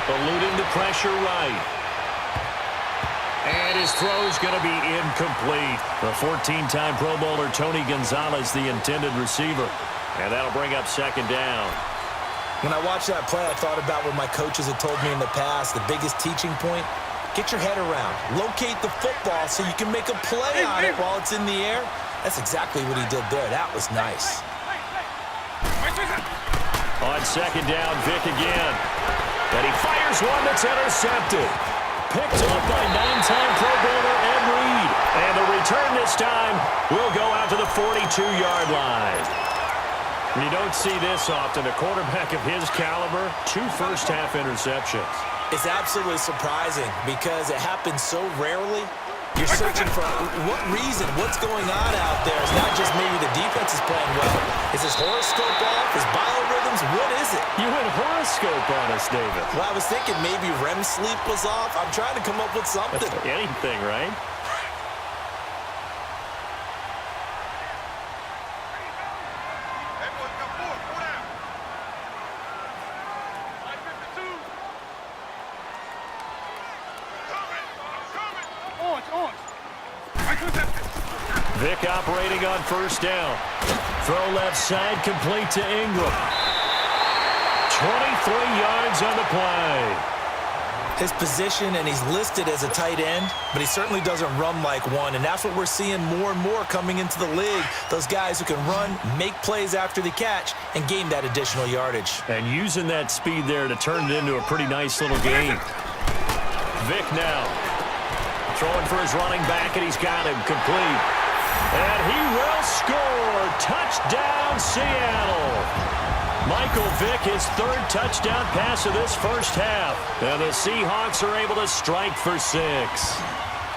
eluding the pressure right. And his throw's going to be incomplete. The 14-time Pro Bowler Tony Gonzalez, the intended receiver. And that'll bring up second down. When I watched that play, I thought about what my coaches had told me in the past. The biggest teaching point, get your head around. Locate the football so you can make a play on it while it's in the air. That's exactly what he did there. That was nice. On second down, Vick again. And he fires one that's intercepted. Picked up by 9-time Pro Bowler Ed Reed. And the return this time will go out to the 42-yard line. You don't see this often. A quarterback of his caliber, 2 first-half interceptions. It's absolutely surprising because it happens so rarely. You're searching for what reason, what's going on out there. It's not just maybe the defense is playing well. Is his horoscope off? His biorhythms? What is it? You went horoscope on us, David. Well, I was thinking maybe REM sleep was off. I'm trying to come up with something. Anything, right? Vick operating on first down. Throw left side, complete to Ingram. 23 yards on the play. His position, and he's listed as a tight end, but he certainly doesn't run like one, and that's what we're seeing more and more coming into the league. Those guys who can run, make plays after the catch, and gain that additional yardage. And using that speed there to turn it into a pretty nice little game. Vick now. Throwing for his running back, and he's got him complete. And he will score. Touchdown, Seattle. Michael Vick, his 3rd touchdown pass of this first half. And the Seahawks are able to strike for 6.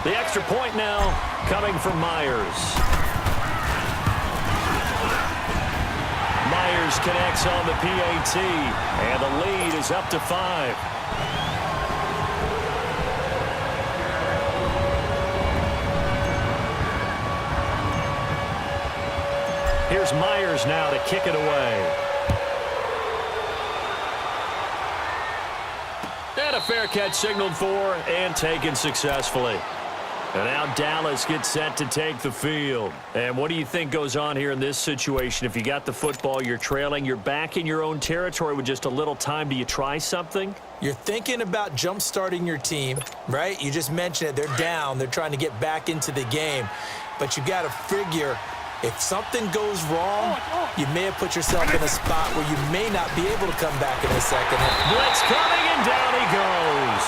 The extra point now coming from Myers. Myers connects on the PAT. And the lead is up to 5. Here's Myers now to kick it away. And a fair catch signaled for and taken successfully. And now Dallas gets set to take the field. And what do you think goes on here in this situation? If you got the football, you're trailing, you're back in your own territory with just a little time. Do you try something? You're thinking about jump-starting your team, right? You just mentioned it. They're down. They're trying to get back into the game. But you got to figure, if something goes wrong, you may have put yourself in a spot where you may not be able to come back in the second half. Blitz coming, and down he goes.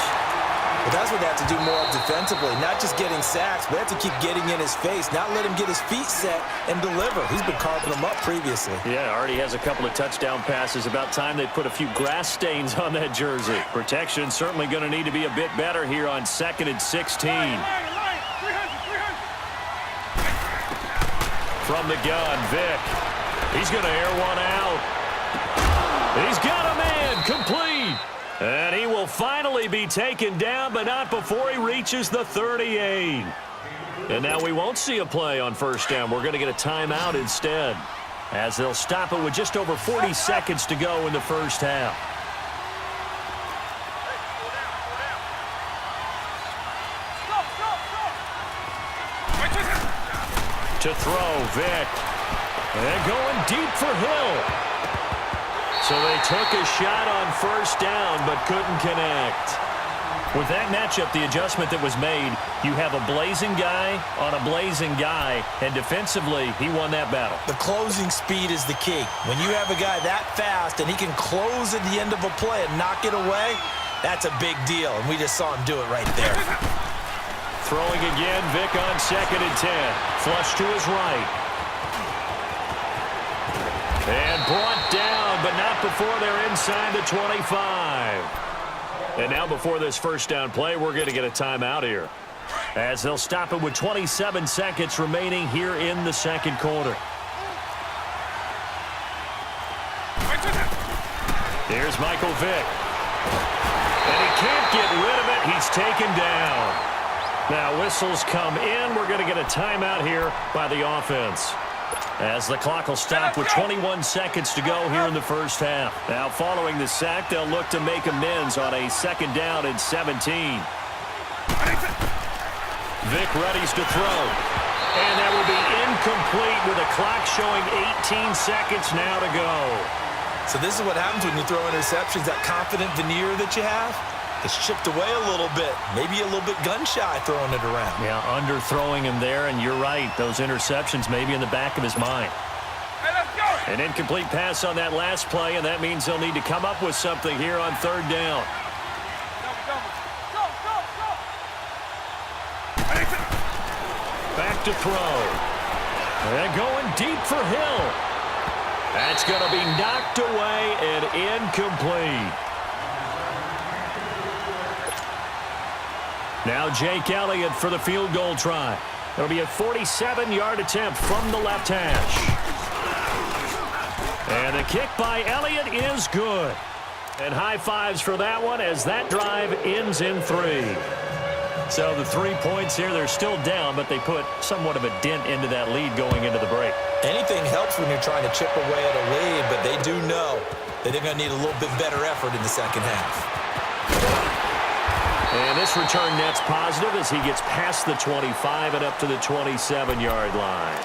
But that's what they have to do more of defensively, not just getting sacks, but they have to keep getting in his face, not let him get his feet set and deliver. He's been carving them up previously. Yeah, already has a couple of touchdown passes. About time they put a few grass stains on that jersey. Protection certainly going to need to be a bit better here on 2nd and 16. From the gun, Vick. He's going to air one out. He's got a man, complete. And he will finally be taken down, but not before he reaches the 38. And now we won't see a play on first down. We're going to get a timeout instead, as they'll stop it with just over 40 seconds to go in the first half. To throw, Vick. And going deep for Hill. So they took a shot on first down, but couldn't connect. With that matchup, the adjustment that was made, you have a blazing guy on a blazing guy, and defensively, he won that battle. The closing speed is the key. When you have a guy that fast and he can close at the end of a play and knock it away, that's a big deal, and we just saw him do it right there. Throwing again, Vick on 2nd and 10. Flush to his right. And brought down, but not before they're inside the 25. And now before this first down play, we're going to get a timeout here, as they'll stop it with 27 seconds remaining here in the second quarter. Here's Michael Vick. And he can't get rid of it. He's taken down. Now whistles come in. We're going to get a timeout here by the offense. As the clock will stop with 21 seconds to go here in the first half. Now following the sack, they'll look to make amends on a 2nd down and 17. Vic readies to throw. And that will be incomplete with the clock showing 18 seconds now to go. So this is what happens when you throw interceptions. That confident veneer that you have, it's chipped away a little bit. Maybe a little bit gun-shy throwing it around. Yeah, underthrowing him there, and you're right. Those interceptions may be in the back of his mind. Hey, let's go. An incomplete pass on that last play, and that means they'll need to come up with something here on 3rd down. Back to throw. And going deep for Hill. That's going to be knocked away and incomplete. Now Jake Elliott for the field goal try. It'll be a 47-yard attempt from the left hash. And the kick by Elliott is good. And high fives for that one as that drive ends in 3. So the 3 points here, they're still down, but they put somewhat of a dent into that lead going into the break. Anything helps when you're trying to chip away at a lead, but they do know that they're going to need a little bit better effort in the second half. And this return net's positive as he gets past the 25 and up to the 27-yard line.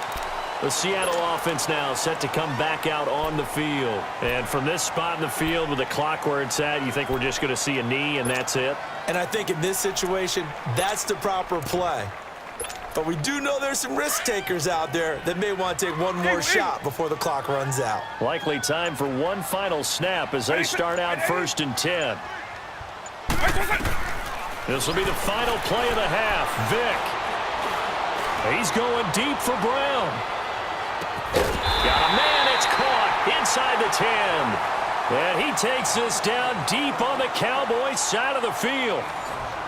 The Seattle offense now set to come back out on the field. And from this spot in the field with the clock where it's at, you think we're just going to see a knee and that's it? And I think in this situation, that's the proper play. But we do know there's some risk takers out there that may want to take one more shot before the clock runs out. Likely time for one final snap as they start out 1st and 10. This will be the final play of the half. Vic. He's going deep for Brown. Got a man, it's caught inside the 10. And he takes this down deep on the Cowboys side of the field.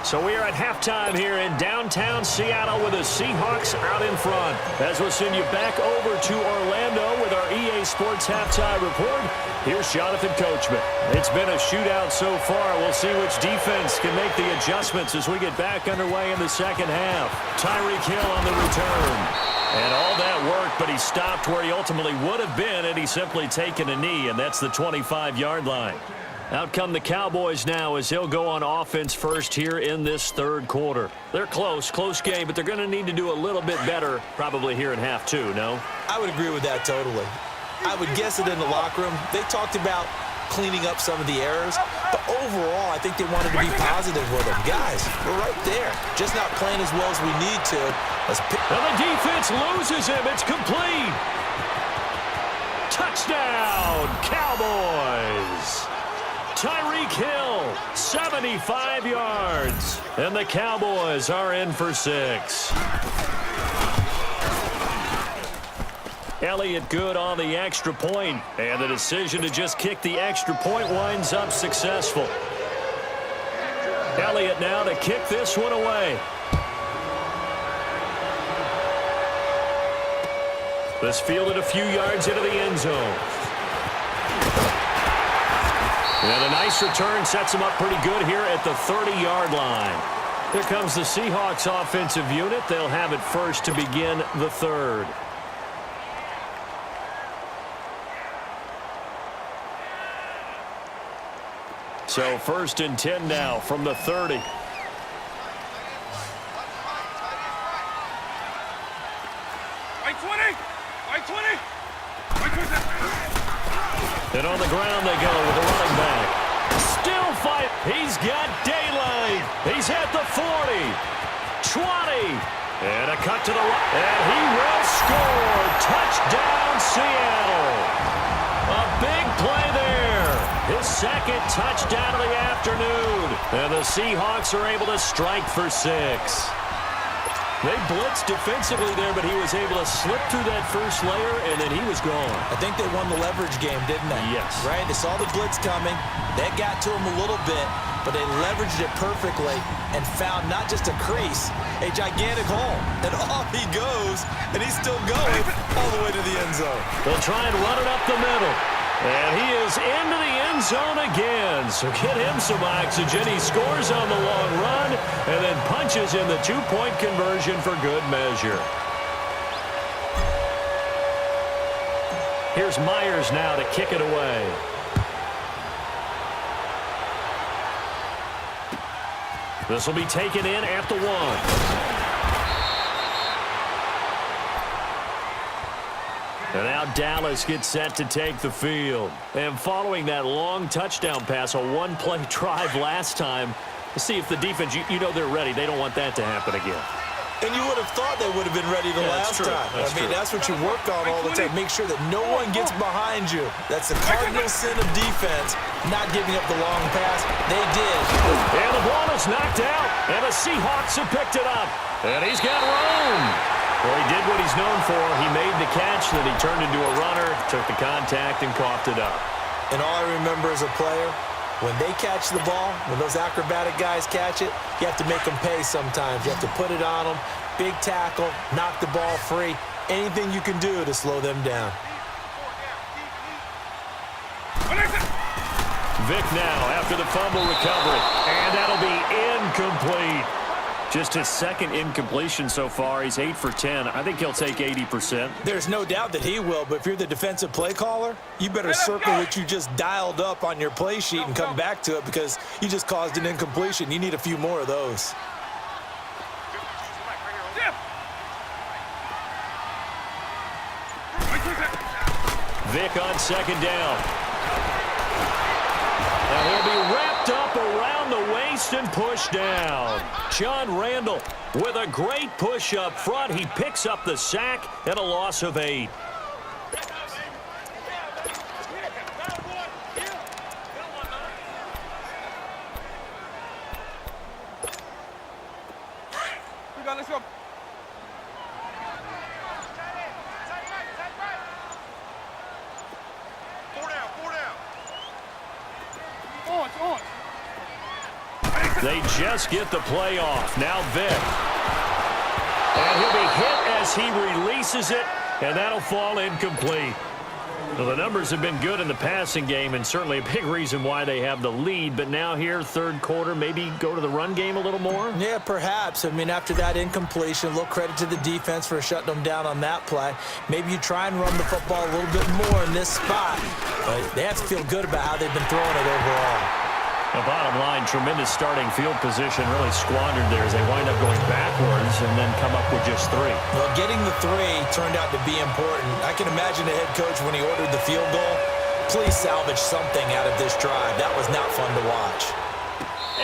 So we are at halftime here in downtown Seattle with the Seahawks out in front. As we'll send you back over to Orlando with our EA Sports Halftime Report, here's Jonathan Coachman. It's been a shootout so far. We'll see which defense can make the adjustments as we get back underway in the second half. Tyreek Hill on the return. And all that work, but he stopped where he ultimately would have been had he simply taken a knee, and that's the 25-yard line. Out come the Cowboys now as he'll go on offense first here in this 3rd quarter. They're close game, but they're going to need to do a little bit better probably here in half 2, no? I would agree with that totally. I would guess it in the locker room. They talked about cleaning up some of the errors, but overall, I think they wanted to be positive with them. Guys, we're right there. Just not playing as well as we need to. And the defense loses him. It's complete. Touchdown, Cowboys. Tyreek Hill, 75 yards. And the Cowboys are in for 6. Elliott good on the extra point. And the decision to just kick the extra point winds up successful. Elliott now to kick this one away. This fielded a few yards into the end zone. And a nice return sets him up pretty good here at the 30-yard line. Here comes the Seahawks offensive unit. They'll have it first to begin the 3rd. So 1st and 10 now from the 30. And on the ground they go with the running back. Still fight. He's got daylight. He's at the 40. 20. And a cut to the right. And he will score. Touchdown, Seattle. A big play there. His 2nd touchdown of the afternoon. And the Seahawks are able to strike for 6. They blitzed defensively there, but he was able to slip through that first layer, and then he was gone. I think they won the leverage game, didn't they? Yes. Right? They saw the blitz coming. That got to him a little bit, but they leveraged it perfectly and found not just a crease, a gigantic hole. And off he goes, and he's still going all the way to the end zone. They'll try and run it up the middle. And he is into the end zone again. So get him some oxygen. He scores on the long run and then punches in the 2-point conversion for good measure. Here's Myers now to kick it away. This will be taken in at the 1. And now Dallas gets set to take the field. And following that long touchdown pass, a one-play drive last time, to see if the defense, you know they're ready. They don't want that to happen again. And you would have thought they would have been ready the last time. That's what you work on all the time. Make sure that no one gets behind you. That's the cardinal sin of defense, not giving up the long pass. They did. And the ball is knocked out, and the Seahawks have picked it up. And he's got room. Well, he did what he's known for. He made the catch, then he turned into a runner, took the contact, and coughed it up. And all I remember as a player, when they catch the ball, when those acrobatic guys catch it, you have to make them pay sometimes. You have to put it on them, big tackle, knock the ball free, anything you can do to slow them down. Vic now after the fumble recovery, and that'll be incomplete. Just his second incompletion so far. He's 8 for 10. I think he'll take 80%. There's no doubt that he will, but if you're the defensive play caller, you better circle what you just dialed up on your play sheet and come back to it because you just caused an incompletion. You need a few more of those. Vic on second down. And he'll be wrapped up around the waist and pushed down. John Randall with a great push up front. He picks up the sack and a loss of 8. Let's go. They just get the play off. Now Vic. And he'll be hit as he releases it, and that'll fall incomplete. Well, the numbers have been good in the passing game, and certainly a big reason why they have the lead. But now here, third quarter, maybe go to the run game a little more? Yeah, perhaps. I mean, after that incompletion, a little credit to the defense for shutting them down on that play. Maybe you try and run the football a little bit more in this spot. But they have to feel good about how they've been throwing it overall. The bottom line, tremendous starting field position, really squandered there as they wind up going backwards and then come up with just 3. Well, getting the 3 turned out to be important. I can imagine the head coach when he ordered the field goal. Please salvage something out of this drive. That was not fun to watch.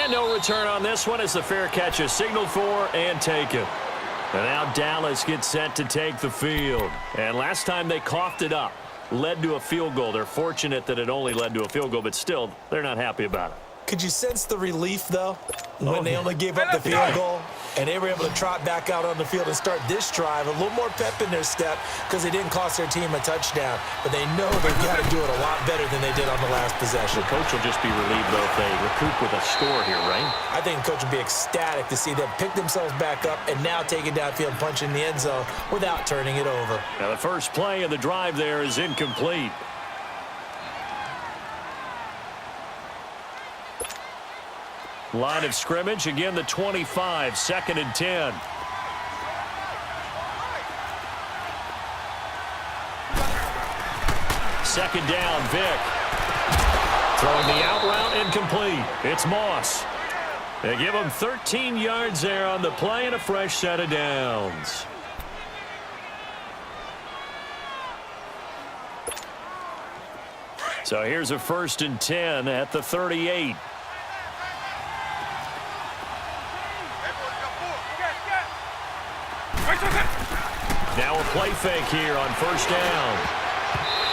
And no return on this one as the fair catch is signaled for and taken. And now Dallas gets set to take the field. And last time they coughed it up, led to a field goal. They're fortunate that it only led to a field goal, but still, they're not happy about it. Could you sense the relief, though, when they only gave up the field goal and they were able to trot back out on the field and start this drive? A little more pep in their step because they didn't cost their team a touchdown, but they know they've got to do it a lot better than they did on the last possession. The coach will just be relieved, though, if they recoup with a score here, right? I think the coach would be ecstatic to see them pick themselves back up and now take it downfield and punch in the end zone without turning it over. Now, the first play of the drive there is incomplete. Line of scrimmage, again the 25, 2nd and 10. Second down, Vic. Throwing the out route, incomplete. It's Moss. They give him 13 yards there on the play and a fresh set of downs. So here's a 1st and 10 at the 38. Now a play fake here on 1st down.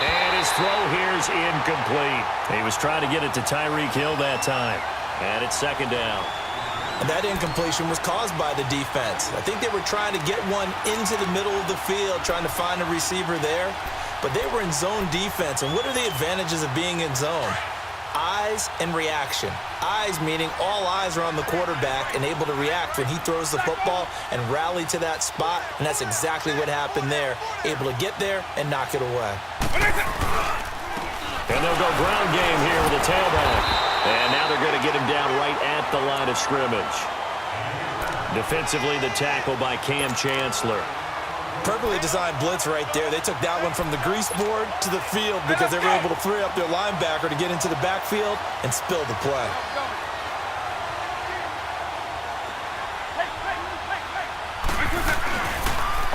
And his throw here is incomplete. He was trying to get it to Tyreek Hill that time. And it's 2nd down. And that incompletion was caused by the defense. I think they were trying to get one into the middle of the field, trying to find a receiver there. But they were in zone defense. And what are the advantages of being in zone? Eyes and reaction. Eyes meaning all eyes are on the quarterback and able to react when he throws the football and rally to that spot. And that's exactly what happened there. Able to get there and knock it away. And they'll go ground game here with a tailback. And now they're going to get him down right at the line of scrimmage. Defensively, the tackle by Cam Chancellor. Perfectly designed blitz right there. They took that one from the grease board to the field because they were able to free up their linebacker to get into the backfield and spill the play.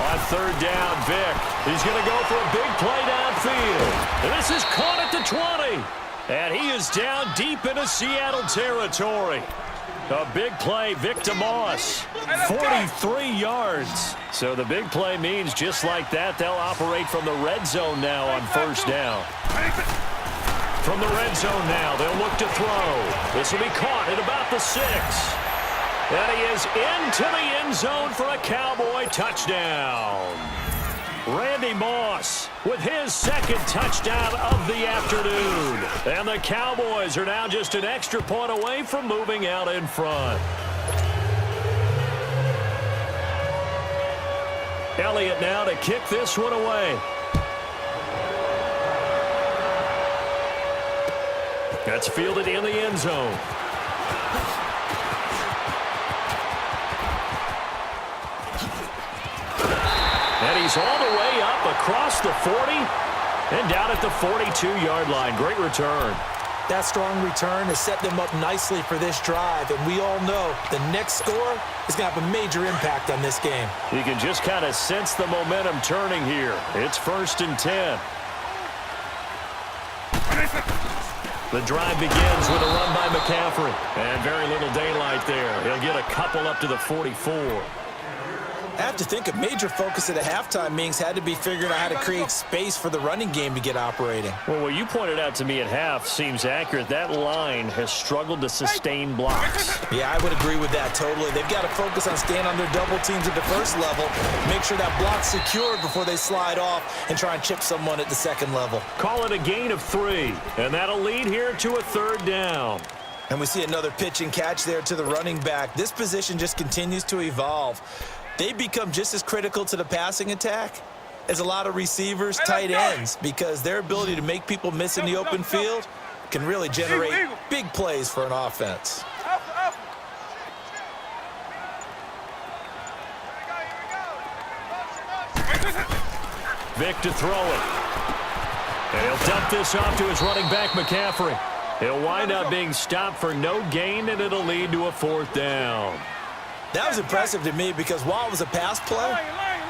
On third down, Vic. He's going to go for a big play downfield. And this is caught at the 20. And he is down deep into Seattle territory. A big play, Vic DeMoss, 43 yards. So the big play means just like that, they'll operate from the red zone now on first down. From the red zone now, they'll look to throw. This will be caught at about the 6. And he is into the end zone for a Cowboy touchdown. Randy Moss with his second touchdown of the afternoon. And the Cowboys are now just an extra point away from moving out in front. Elliott now to kick this one away. That's fielded in the end zone. And he's all the way up across the 40 and down at the 42-yard line. Great return. That strong return has set them up nicely for this drive, and we all know the next score is going to have a major impact on this game. You can just kind of sense the momentum turning here. It's 1st and 10. The drive begins with a run by McCaffrey. And very little daylight there. He'll get a couple up to the 44. I have to think a major focus at the halftime meetings had to be figuring out how to create space for the running game to get operating. Well, what you pointed out to me at half seems accurate. That line has struggled to sustain blocks. Yeah, I would agree with that totally. They've got to focus on staying on their double teams at the first level, make sure that block's secured before they slide off and try and chip someone at the second level. Call it a gain of 3, and that'll lead here to a 3rd down. And we see another pitch and catch there to the running back. This position just continues to evolve. They become just as critical to the passing attack as a lot of receivers, tight ends, because their ability to make people miss in the open field can really generate big plays for an offense. Vic to throw it. And he'll dump this off to his running back, McCaffrey. He'll wind up being stopped for no gain, and it'll lead to a 4th down. That was impressive to me because while it was a pass play,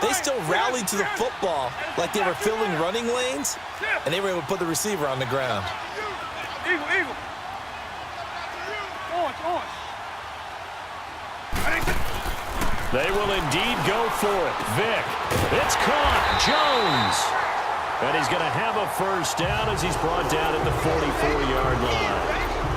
they still rallied to the football like they were filling running lanes, and they were able to put the receiver on the ground. They will indeed go for it. Vic, it's caught. Jones. And he's going to have a 1st down as he's brought down at the 44-yard line.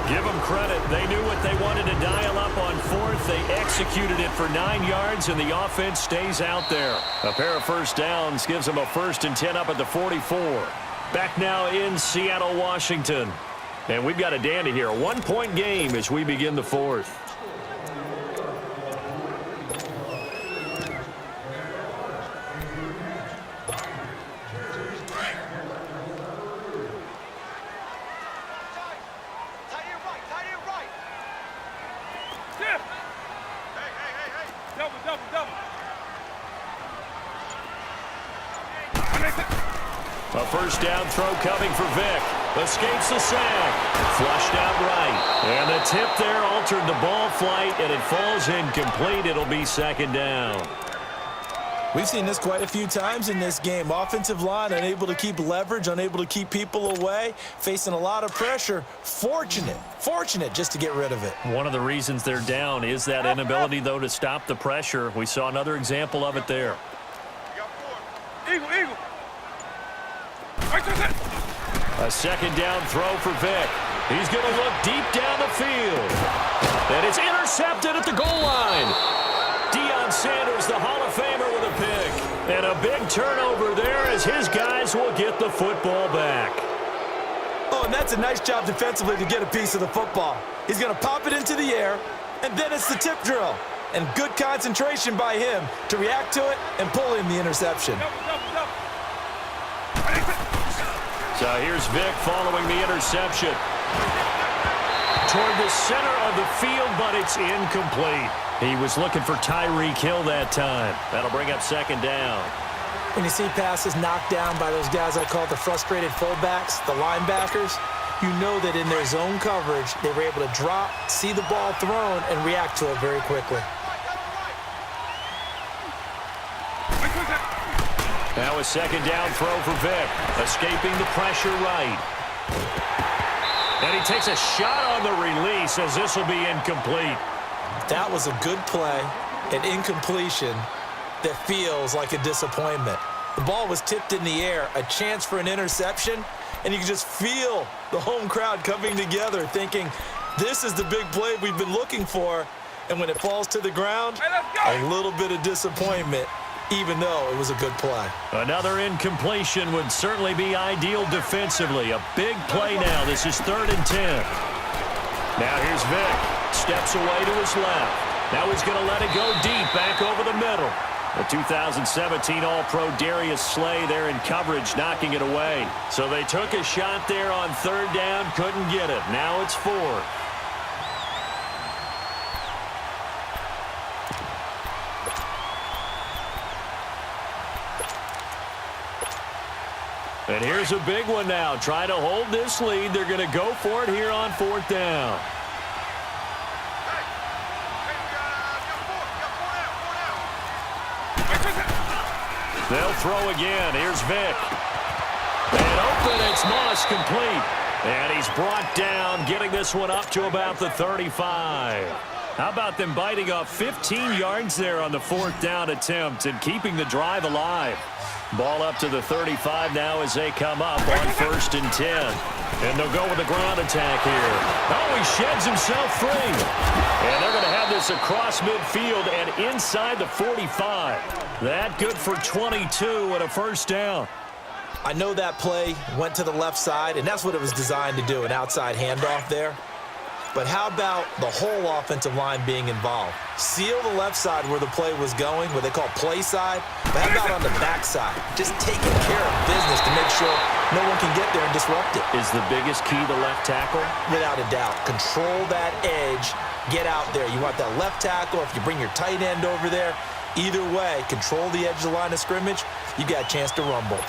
Give them credit. They knew what they wanted to dial up on 4th. They executed it for 9 yards, and the offense stays out there. A pair of 1st downs gives them a 1st and 10 up at the 44. Back now in Seattle, Washington. And we've got a dandy here. A 1-point game as we begin the 4th. A 1st down throw coming for Vic. Escapes the sack. Flushed out right. And the tip there altered the ball flight, and it falls incomplete. It'll be 2nd down. We've seen this quite a few times in this game. Offensive line unable to keep leverage, unable to keep people away, facing a lot of pressure. Fortunate just to get rid of it. One of the reasons they're down is that inability, though, to stop the pressure. We saw another example of it there. Eagle. A 2nd down throw for Vic. He's going to look deep down the field. And it's intercepted at the goal line. Deion Sanders, the Hall of Famer, with a pick. And a big turnover there as his guys will get the football back. Oh, and that's a nice job defensively to get a piece of the football. He's going to pop it into the air, and then it's the tip drill. And good concentration by him to react to it and pull in the interception. So here's Vic following the interception. Toward the center of the field, but it's incomplete. He was looking for Tyreek Hill that time. That'll bring up 2nd down. When you see passes knocked down by those guys I call the frustrated fullbacks, the linebackers, you know that in their zone coverage, they were able to drop, see the ball thrown, and react to it very quickly. Now a second down throw for Vic, escaping the pressure right. And he takes a shot on the release as this will be incomplete. That was a good play, an incompletion that feels like a disappointment. The ball was tipped in the air, a chance for an interception, and you can just feel the home crowd coming together thinking, this is the big play we've been looking for. And when it falls to the ground, a little bit of disappointment, even though it was a good play. Another incompletion would certainly be ideal defensively. A big play now. This is 3rd and 10. Now here's Vic. Steps away to his left. Now he's going to let it go deep back over the middle. The 2017 All-Pro Darius Slay there in coverage, knocking it away. So they took a shot there on 3rd down, couldn't get it. Now it's 4th. And here's a big one now. Try to hold this lead. They're going to go for it here on 4th down. They'll throw again. Here's Vic. And open, it's Moss, complete. And he's brought down, getting this one up to about the 35. How about them biting off 15 yards there on the 4th down attempt and keeping the drive alive? Ball up to the 35 now as they come up on 1st and 10. And they'll go with the ground attack here. Oh, he sheds himself free. And they're going to have this across midfield and inside the 45. That good for 22 and a 1st down. I know that play went to the left side, and that's what it was designed to do, an outside handoff there. But how about the whole offensive line being involved? Seal the left side where the play was going, what they call play side. But how about on the back side? Just taking care of business to make sure no one can get there and disrupt it. Is the biggest key the left tackle? Without a doubt. Control that edge. Get out there. You want that left tackle. If you bring your tight end over there, either way, control the edge of the line of scrimmage, you got a chance to rumble.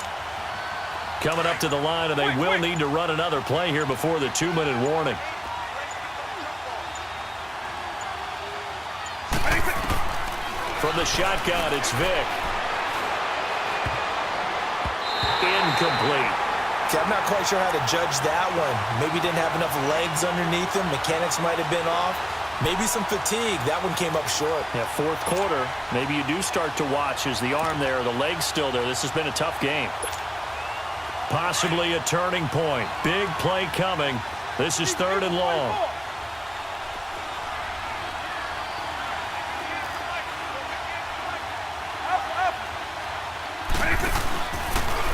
Coming up to the line, and they will need to run another play here before the 2-minute warning. From the shotgun, it's Vic. Incomplete. See, I'm not quite sure how to judge that one. Maybe didn't have enough legs underneath him. Mechanics might have been off. Maybe some fatigue. That one came up short. Yeah, 4th quarter. Maybe you do start to watch as the arm there, the leg's still there. This has been a tough game. Possibly a turning point. Big play coming. This is 3rd and long.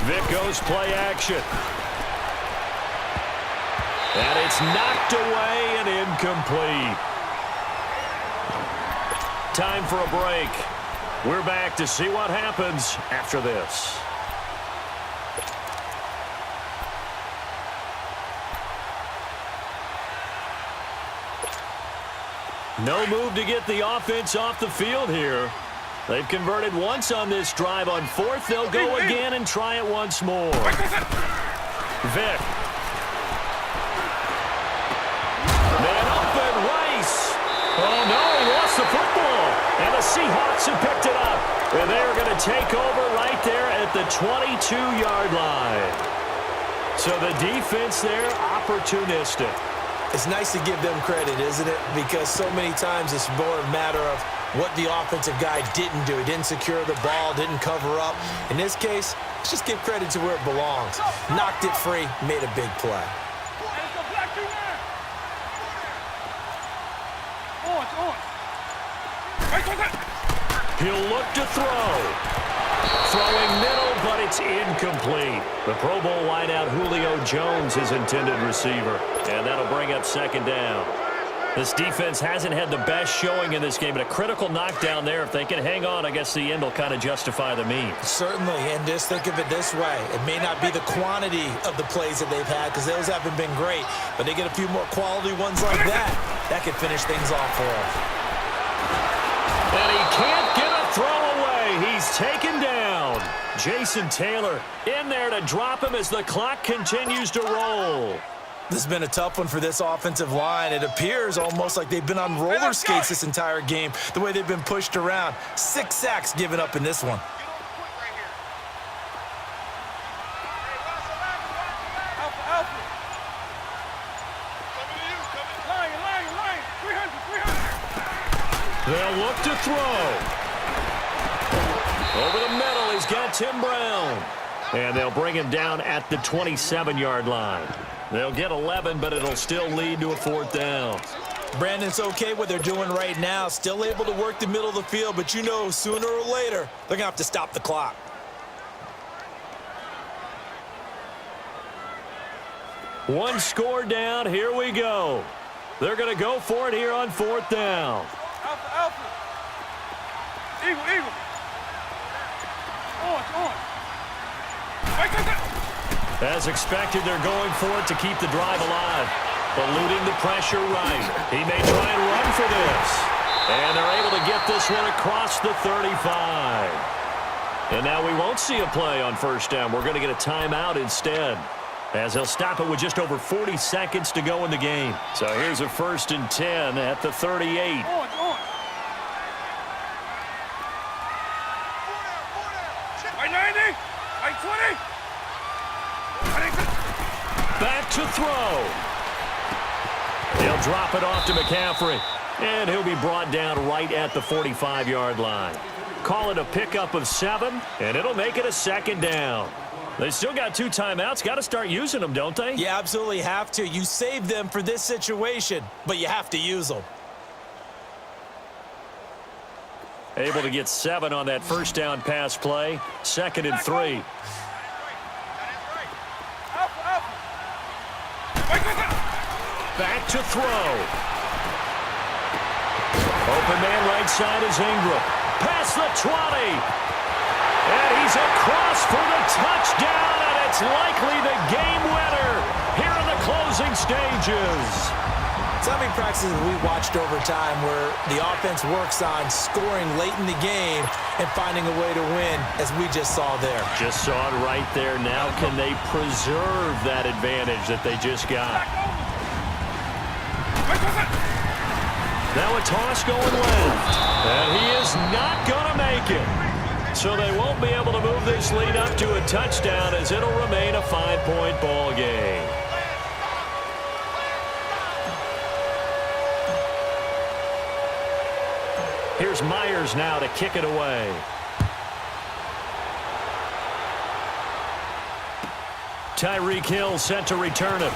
Vic goes play action. And it's knocked away and incomplete. Time for a break. We're back to see what happens after this. No move to get the offense off the field here. They've converted once on this drive. On 4th, they'll go again and try it once more. Vic. Man open, Rice. Oh, no, he lost the football. And the Seahawks have picked it up. And they're going to take over right there at the 22-yard line. So the defense there, opportunistic. It's nice to give them credit, isn't it? Because so many times it's more a matter of what the offensive guy didn't do. He didn't secure the ball, didn't cover up. In this case, let's just give credit to where it belongs. Knocked it free, made a big play. He'll look to throw. Throwing middle, but it's incomplete. The Pro Bowl wideout Julio Jones, his intended receiver. And that'll bring up 2nd down. This defense hasn't had the best showing in this game, but a critical knockdown there. If they can hang on, I guess the end will kind of justify the means. Certainly, and just think of it this way. It may not be the quantity of the plays that they've had because those haven't been great, but they get a few more quality ones like that. That could finish things off for them. And he can't get a throw away. He's taken down. Jason Taylor in there to drop him as the clock continues to roll. This has been a tough one for this offensive line. It appears almost like they've been on roller skates this entire game, the way they've been pushed around. 6 sacks given up in this one. They'll look to throw. Over the middle, he's got Tim Brown. And they'll bring him down at the 27-yard line. They'll get 11, but it'll still lead to a 4th down. Brandon's okay what they're doing right now. Still able to work the middle of the field, but you know sooner or later they're going to have to stop the clock. One score down. Here we go. They're going to go for it here on 4th down. Alpha, alpha. Eagle, eagle. On. As expected, they're going for it to keep the drive alive. Eluding the pressure right. He may try and run for this. And they're able to get this one across the 35. And now we won't see a play on 1st down. We're going to get a timeout instead, as he'll stop it with just over 40 seconds to go in the game. So here's a 1st and 10 at the 38. On. By 90. By 20. Back to throw. He'll drop it off to McCaffrey. And he'll be brought down right at the 45-yard line. Call it a pickup of 7, and it'll make it a 2nd down. They still got 2 timeouts. Got to start using them, don't they? You absolutely have to. You save them for this situation, but you have to use them. Able to get 7 on that 1st down pass play. 2nd and 3. Back to throw. Open man right side is Ingram. Past the 20. And he's across for the touchdown, and it's likely the game winner here in the closing stages. So how many practices we watched over time where the offense works on scoring late in the game and finding a way to win, as we just saw there? Just saw it right there. Now can they preserve that advantage that they just got? Now a toss going left. And he is not going to make it. So they won't be able to move this lead up to a touchdown, as it'll remain a 5-point ball game. Here's Myers now to kick it away. Tyreek Hill set to return it.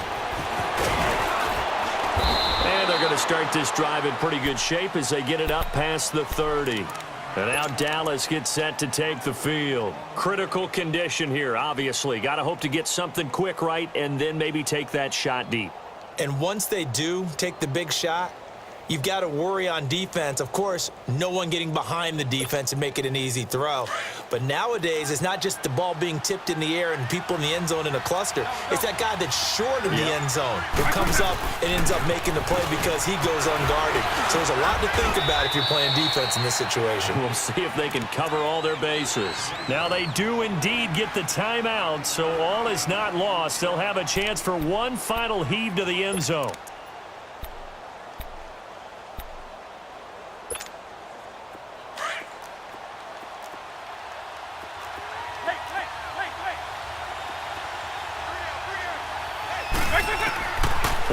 And they're going to start this drive in pretty good shape as they get it up past the 30. And now Dallas gets set to take the field. Critical condition here, obviously. Got to hope to get something quick right and then maybe take that shot deep. And once they do take the big shot, you've got to worry on defense. Of course, no one getting behind the defense and make it an easy throw. But nowadays, it's not just the ball being tipped in the air and people in the end zone in a cluster. It's that guy that's short in the end zone who comes up and ends up making the play because he goes unguarded. So there's a lot to think about if you're playing defense in this situation. We'll see if they can cover all their bases. Now they do indeed get the timeout, so all is not lost. They'll have a chance for one final heave to the end zone.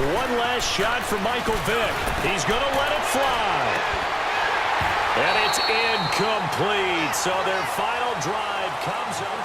One last shot for Michael Vick. He's going to let it fly. And it's incomplete. So their final drive comes up.